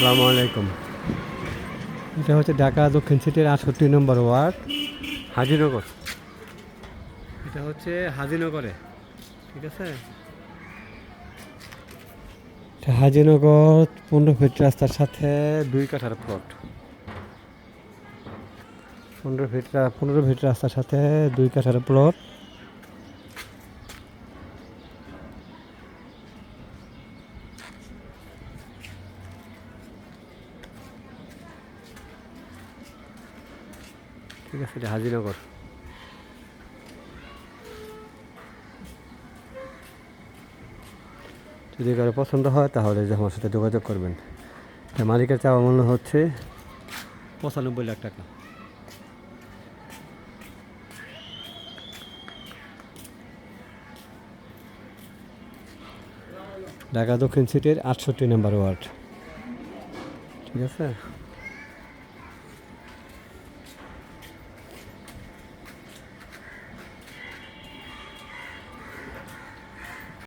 আসসালামু আলাইকুম। এটা হচ্ছে ঢাকা দক্ষিণ সিটির ৬৮ নম্বর ওয়ার্ড, হাজিনগর। এটা হচ্ছে হাজিনগরে, ঠিক আছে। এটা হাজিনগর ১৫ ফিট রাস্তার সাথে ২ কাঠার প্লট। ১৫ ফিট রাস্তার সাথে ২ কাঠার প্লট। ঠিক আছে, এটা হাজিনগর। যদি কারো পছন্দ হয় তাহলে যে আমার সাথে যোগাযোগ করবেন। মালিকের চাওয়া মূল্য হচ্ছে ৯৫ লাখ টাকা। ঢাকা দক্ষিণ সিটির ৬৮ নম্বর ওয়ার্ড, ঠিক আছে।